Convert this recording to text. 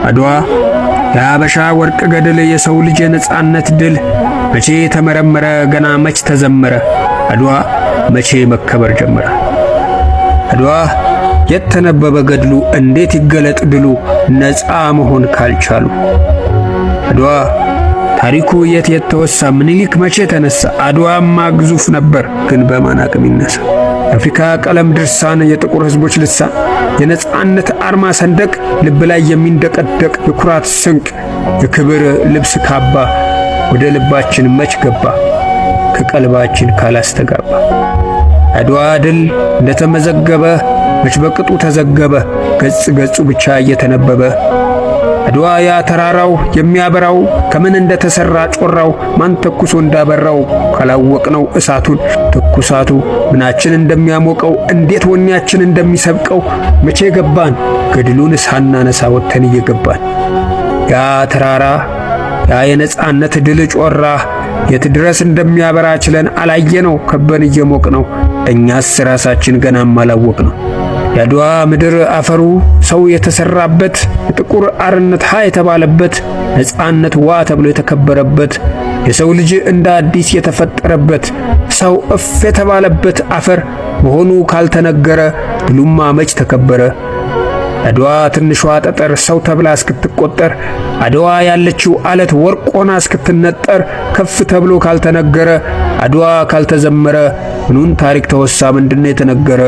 አድዋ የሀበሻ ወርቅ ገድል የሰው ልጅ የነጻነት ድል መቼ ተመረመረ ገና መች ተዘመረ አድዋ መቼ መከበር ጀመረ አድዋ የተነበበ ገድሉ እንዴት ይገለጥ ድሉ ነፃ መሆን ካልቻሉ አድዋ ታሪኩ የት የተወሳ ምኒልክ መቼ ተነሳ አድዋማ ግዙፍ ነበር ግን በማናቅም ይነሳ አፍሪካ ቀለም ድርሳን የጥቁር ህዝቦች ልሳን የነጻነት አርማ ሰንደቅ ልብ ላይ የሚንደቀደቅ የኩራት ስንቅ የክብር ልብስ ካባ ወደ ልባችን መች ገባ ከቀልባችን ካላስተጋባ አድዋ ድል እንደተመዘገበ መች በቅጡ ተዘገበ ገጽ ገጹ ብቻ እየተነበበ አድዋ ያ ተራራው የሚያበራው ከምን እንደተሰራ ጮራው ማን ተኩሶ እንዳበራው ካላወቅነው እሳቱን ትኩሳቱ ምናችን እንደሚያሞቀው እንዴት ወኔያችን እንደሚሰብቀው መቼ ገባን ገድሉን ሳናነሳ ወተን እየገባን ያ ተራራ ያ የነጻነት ድል ጮራ የት ድረስ እንደሚያበራ ችለን አላየነው ከበን እየሞቅነው እኛስ ራሳችን ገናም አላወቅነው የአድዋ ምድር አፈሩ ሰው የተሰራበት የጥቁር አርነት ሀ የተባለበት ነጻነት ዋ ተብሎ የተከበረበት የሰው ልጅ እንደ አዲስ የተፈጠረበት ሰው እፍ የተባለበት አፈር መሆኑ ካልተነገረ ድሉማ መች ተከበረ አድዋ ትንሿ ጠጠር ሰው ተብላ እስክትቆጠር አድዋ ያለችው አለት ወርቆና እስክትነጠር ከፍ ተብሎ ካልተነገረ አድዋ ካልተዘመረ ምኑን ታሪክ ተወሳ ምንድነው የተነገረ